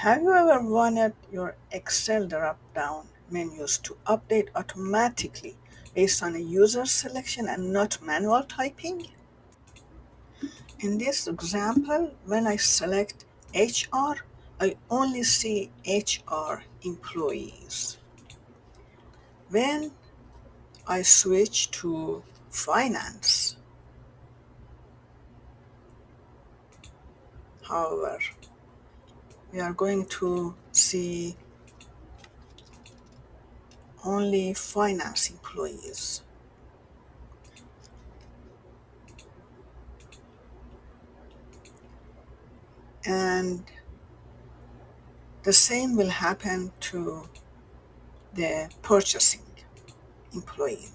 Have you ever wanted your Excel drop-down menus to update automatically based on a user selection and not manual typing? In this example, when I select HR, I only see HR employees. When I switch to finance, however, we are going to see only finance employees. And the same will happen to the purchasing employee.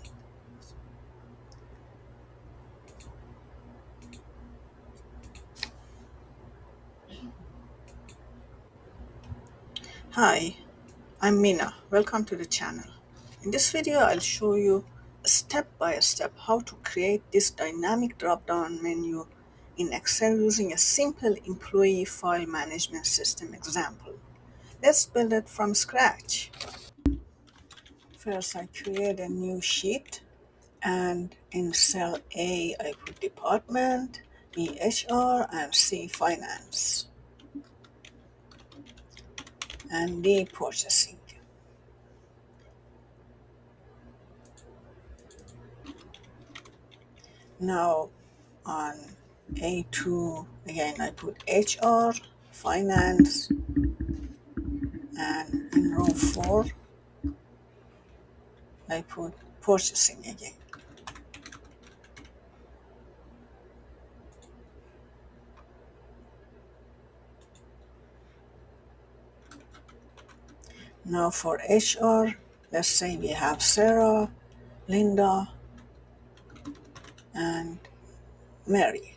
Hi, I'm Mina. Welcome to the channel. In this video, I'll show you step by step how to create this dynamic drop-down menu in Excel using a simple employee file management system example. Let's build it from scratch. First, I create a new sheet, and in cell A, I put department, B HR, and C finance, and D purchasing. Now on A2, again I put HR, finance, and in row 4, I put purchasing again. Now for HR, let's say we have Sarah, Linda, and Mary.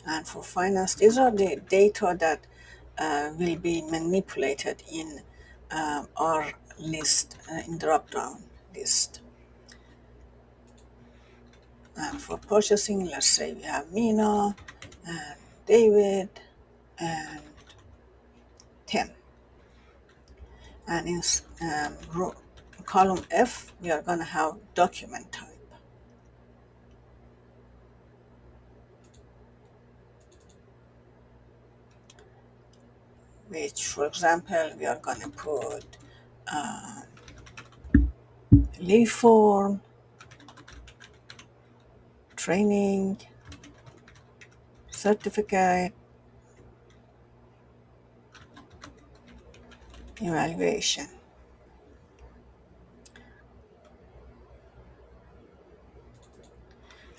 And for finance, these are the data that will be manipulated in our list, in drop-down list. And for purchasing, let's say we have Mina and David and Tim. And in column F, we are going to have document type, which, for example, we are going to put leave form, training, certificate, evaluation.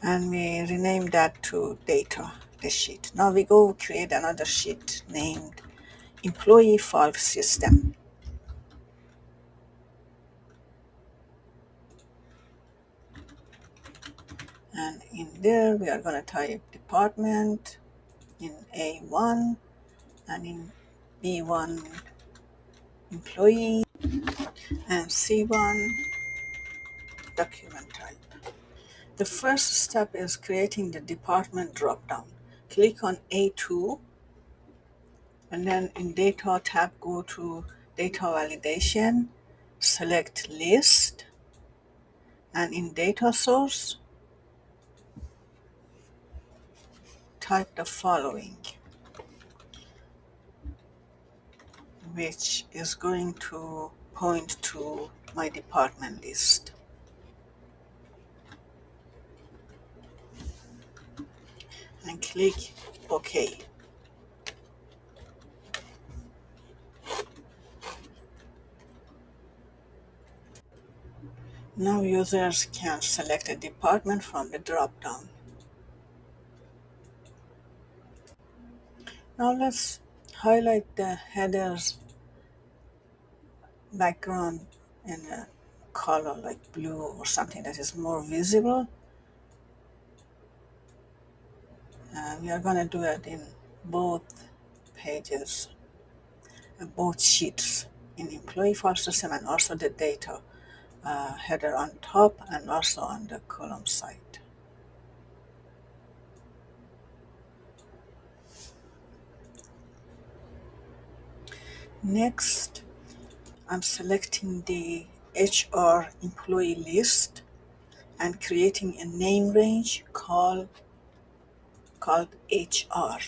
And we rename that to data, the sheet. Now we go create another sheet named employee file system. And in there, we are going to type department in A1, and in B1, employee, and C1, document type. The first step is creating the department dropdown. Click on A2, and then in Data tab, go to Data Validation, select List, and in Data Source, type the following, which is going to point to my department list. And click OK. Now users can select a department from the drop-down. Now let's highlight the header's background in a color like blue or something that is more visible. We are going to do it in both pages, both sheets, in employee file system and also the data header on top and also on the column side. Next, I'm selecting the HR employee list and creating a name range called HR,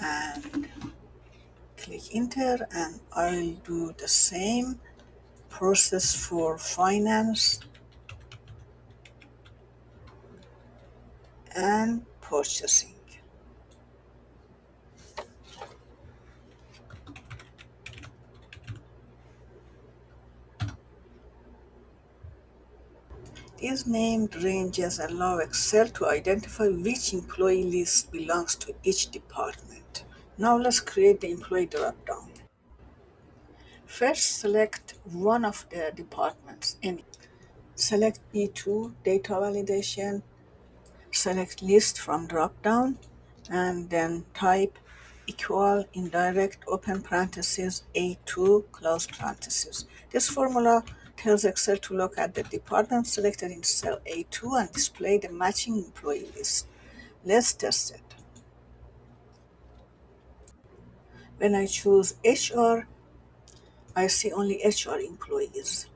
and click enter, and I'll do the same process for finance and purchasing. These named ranges allow Excel to identify which employee list belongs to each department. Now let's create the employee dropdown. First, select one of the departments. Select E2, data validation, select list from dropdown, and then type equal indirect open parentheses A2 close parentheses. This formula tells Excel to look at the department selected in cell A2 and display the matching employee list. Let's test it. When I choose HR, I see only HR employees.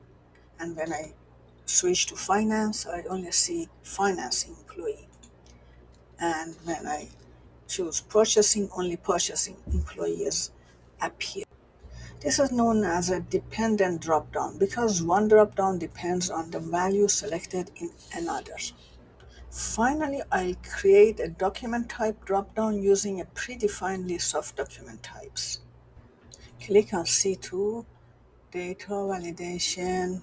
And when I switch to finance, I only see finance employee. And when I choose purchasing, only purchasing employees appear. This is known as a dependent dropdown because one dropdown depends on the value selected in another. Finally, I'll create a document type dropdown using a predefined list of document types. Click on C2, data validation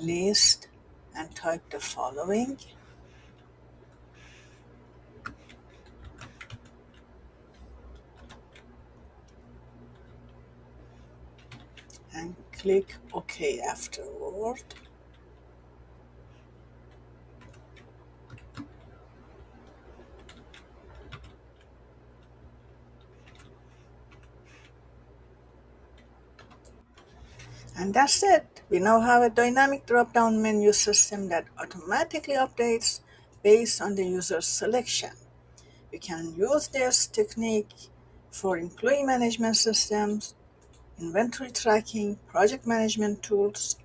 list, and type the following. And click OK afterward. And that's it. We now have a dynamic drop-down menu system that automatically updates based on the user's selection. We can use this technique for employee management systems, inventory tracking, project management tools,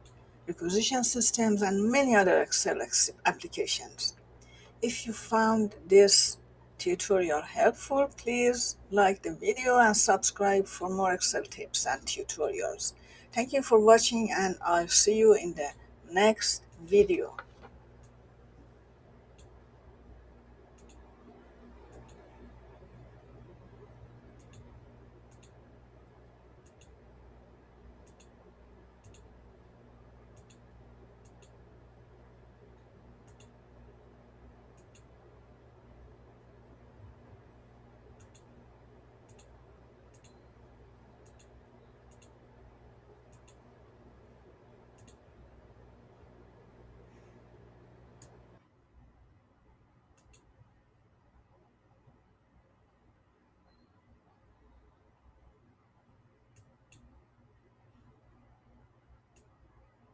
requisition systems, and many other Excel applications. If you found this tutorial helpful, please like the video and subscribe for more Excel tips and tutorials. Thank you for watching, and I'll see you in the next video.